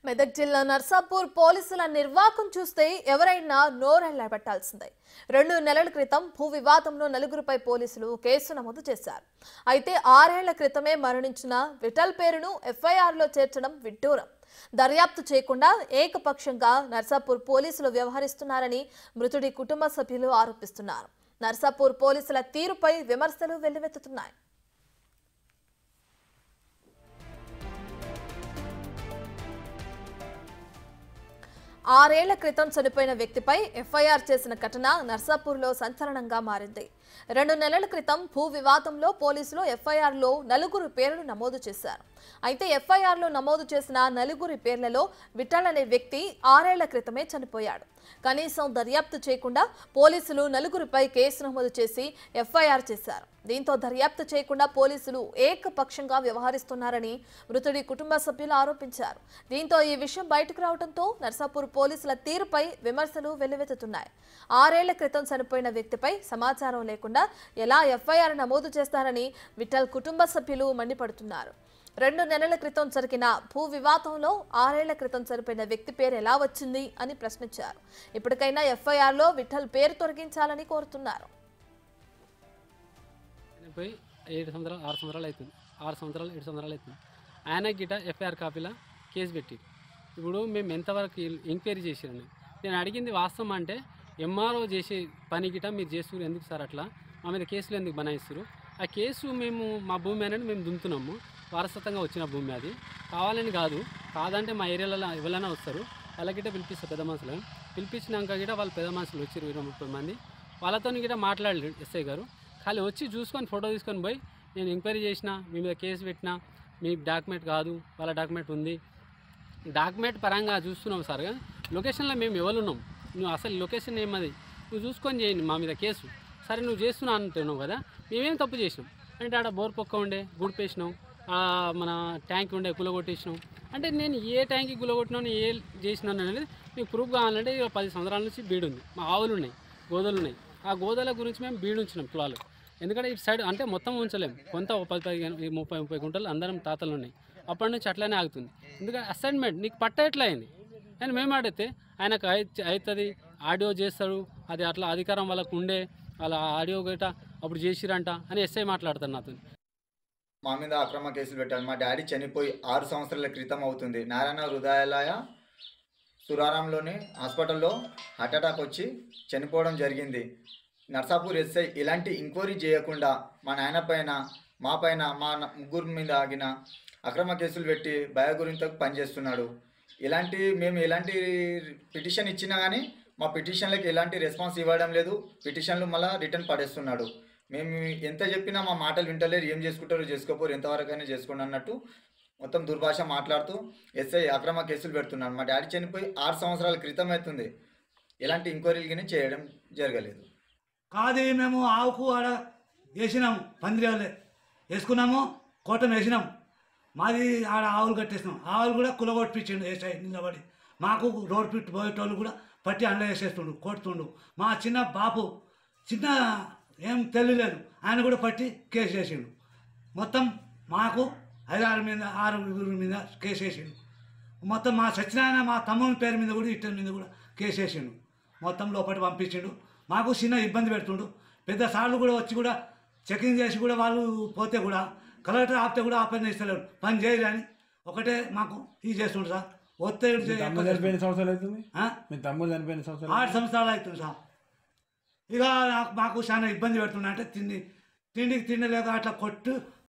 మెదక్ జిల్లా నర్సాపూర్ పోలీసుల నిర్వాకం చూస్తే ఎవరైనా నోరెళ్లబెట్టాల్సిందే. 2 నెలల క్రితం భూ వివాదంలో నలుగురిపై పోలీసులు కేసు నమోదు చేశారు. అయితే 6 ఏళ్ల క్రితమే మరణించిన విఠల్ పేరును ఎఫ్ఐఆర్లో చేర్చడం విడ్డూరం. దర్యాప్తు చేయకుండా ఏకపక్షంగా నర్సాపూర్ పోలీసులు వ్యవహరిస్తున్నారని మృతుడి కుటుంబ సభ్యులు ఆరోపిస్తున్నారు. నర్సాపూర్ పోలీసుల తీరుపై విమర్శలు వెల్లువెత్తుతున్నాయి. 6 ఏళ్ల క్రితం చనిపోయిన వ్యక్తిపై ఎఫ్ఐఆర్ చేసిన ఘటన నర్సాపూర్లో సంచలనంగా మారింది. 2 నెలల క్రితం భూ వివాదంలో పోలీసులు ఎఫ్ఐఆర్లో నలుగురు పేర్లు నమోదు చేశారు. అయితే ఎఫ్ఐఆర్లో నమోదు చేసిన నలుగురి పేర్లలో విఠల్ అనే వ్యక్తి 6 ఏళ్ల క్రితమే చనిపోయాడు. కనీసం దర్యాప్తు చేయకుండా పోలీసులు నలుగురిపై కేసు నమోదు చేసి ఎఫ్ఐఆర్ చేశారు. దీంతో దర్యాప్తు చేయకుండా పోలీసులు ఏకపక్షంగా వ్యవహరిస్తున్నారని మృతుడి కుటుంబ సభ్యులు ఆరోపించారు. దీంతో ఈ విషయం బయటకు రావడంతో నర్సాపూర్ పోలీసుల తీరుపై విమర్శలు వెల్లువెత్తుతున్నాయి. 6 ఏళ్ల క్రితం చనిపోయిన వ్యక్తిపై సమాచారం లేకుండా ఎలా ఎఫ్ఐఆర్ నమోదు చేస్తారని విఠల్ కుటుంబ సభ్యులు మండిపడుతున్నారు. 2 నెలల క్రితం జరిగిన భూ వివాదంలో 6 ఏళ్ల క్రితం చనిపోయిన వ్యక్తి పేరు ఎలా వచ్చింది అని ప్రశ్నించారు. ఇప్పటికైనా ఎఫ్ఐఆర్లో విఠల్ పేరు తొలగించాలని కోరుతున్నారు. 7 సంవత్సరాలు 6 సంవత్సరాలు అవుతుంది. 6 సంవత్సరాలు 7 సంవత్సరాలు అవుతుంది. ఆయన గిట ఎఫ్ఐఆర్ కాపీలో కేసు పెట్టి ఇప్పుడు మేము ఎంతవరకు ఎంక్వైరీ చేసారని నేను అడిగింది వాస్తవం. అంటే ఎంఆర్ఓ చేసే పని గిట మీరు చేస్తున్నారు ఎందుకు సార్, అట్లా మా మీద కేసులు ఎందుకు బనాయిస్తారు? ఆ కేసు మేము మా భూమి అనేది మేము దున్నుతున్నాము, వారసత్వంగా వచ్చిన భూమి అది, కావాలని కాదు. కాదంటే మా ఏరియాలో ఎవరైనా వస్తారు, వాళ్ళకిట పిలిపిస్తారు పెద్ద మనుషులు. పిలిపించినాక గిట వాళ్ళు పెద్ద మనుషులు వచ్చారు 20-30 మంది. వాళ్ళతో గిట మాట్లాడలేదు ఎస్ఐ గారు. ఖాళీ వచ్చి చూసుకొని ఫోటో తీసుకొని పోయి నేను ఎంక్వైరీ చేసిన, మీ మీద కేసు పెట్టినా, మీ డాక్యుమెంట్ కాదు, వాళ్ళ డాక్యుమెంట్ ఉంది, డాక్యుమెంట్ పరంగా చూస్తున్నాం సార్. లొకేషన్లో మేము ఎవరున్నాం, నువ్వు అసలు లొకేషన్ ఏమది నువ్వు చూసుకొని చేయండి మా మీద కేసు. సరే నువ్వు చేస్తున్నావు అంటున్నావు కదా, మేమేం తప్పు చేసినాం అంటే ఆడ బోర్ పొక్క ఉండే గుడిపేసినాం, మన ట్యాంక్ ఉండే గులగొట్టేసినాం. అంటే నేను ఏ ట్యాంక్కి గులగొట్టినాను ఏ చేసినాను అనేది మీకు ప్రూఫ్ కావాలంటే 10 సంవత్సరాల నుంచి బీడు ఉంది, మా ఆవులు ఉన్నాయి, గోదలు ఉన్నాయి. ఆ గోదల గురించి మేము బీడు ఉంచినాం పొలాలు. ఎందుకంటే ఇటు సైడ్ అంటే మొత్తం ఉంచలేము, కొంత 10-30 గుంటలు అందరం తాతలు ఉన్నాయి. అప్పటి నుంచి అట్లనే ఆగుతుంది. ఎందుకంటే అసైన్మెంట్ నీకు పట్ట ఎట్లా అయింది అని మేము అడిగితే ఆయనకు అవుతుంది, ఆడియో చేస్తాడు, అది అట్లా అధికారం వాళ్ళకు ఉండే, వాళ్ళ ఆడియో గట్ట అప్పుడు చేసిరంట అని ఎస్ఐ మాట్లాడతారు నాతో. మా మీద అక్రమ కేసులు పెట్టారు. మా డాడీ చనిపోయి 6 సంవత్సరాల క్రితం అవుతుంది. నారాయణ హృదయాలయ సురారంలోని హాస్పిటల్లో హార్ట్ అటాక్ వచ్చి చనిపోవడం జరిగింది. నర్సాపూర్ ఎస్ఐ ఇలాంటి ఎంక్వైరీ చేయకుండా మా నాయన పైన, మా పైన, మా ముగ్గురు మీద ఆగిన అక్రమ కేసులు పెట్టి భయగురింతకు పనిచేస్తున్నాడు. మేము ఎలాంటి పిటిషన్ ఇచ్చినా కానీ మా పిటిషన్లకు ఎలాంటి రెస్పాన్స్ ఇవ్వడం లేదు. పిటిషన్లు మళ్ళీ రిటర్న్ పడేస్తున్నాడు. మేము ఎంత చెప్పినా మా మాటలు వింటలేరు, ఏం చేసుకుంటారో చేసుకోపోరు, ఎంతవరకైనా చేసుకోండి అన్నట్టు మొత్తం దుర్భాష మాట్లాడుతూ ఎస్ఐ అక్రమ కేసులు పెడుతున్నాడు. మా డాడీ చనిపోయి 6 సంవత్సరాల క్రితం అవుతుంది. ఎలాంటి ఎంక్వైరీలు కానీ చేయడం జరగలేదు. కాదు, మేము ఆవుకు ఆడ వేసినాము, పందిరేళ్ళే వేసుకున్నాము, కోటం వేసినాము, మాది ఆడ ఆవులు కట్టేసినాం. ఆవులు కూడా కులగొట్టించిండు వేసాయి నిలబడి. మాకు రోడ్ పిట్ పోయేటోళ్ళు కూడా పట్టి అండ్ల వేసేస్తుండు, కొడుతుండు. మా చిన్న బాపు చిన్న ఏం తెలియలేదు, ఆయన కూడా పట్టి కేసు వేసిండు. మొత్తం మాకు 5-6 మీద 6 మీద కేసు వేసిండు. మొత్తం మా సత్యనారాయణ మా తమ్ముని పేరు మీద కూడా ఇద్దరి మీద కూడా కేసు వేసిండు. మొత్తం లోపలి పంపించిండు. మాకు చిన్న ఇబ్బంది పెడుతుండు. పెద్ద సార్లు కూడా వచ్చి కూడా చెకింగ్ చేసి కూడా వాళ్ళు పోతే కూడా కలెక్టర్ ఆపితే కూడా ఆ పని ఇస్తలేడు, పని చేయరు అని ఒకటే మాకు ఇది చేస్తుండ్రు సార్. ఒత్తిడి 8 సంవత్సరాలు అవుతుంది. 8 సంవత్సరాలు అవుతుంది సార్. ఇక మాకు చాలా ఇబ్బంది పెడుతున్నా. అంటే తిండికి తిండి లేక అట్లా కొట్టు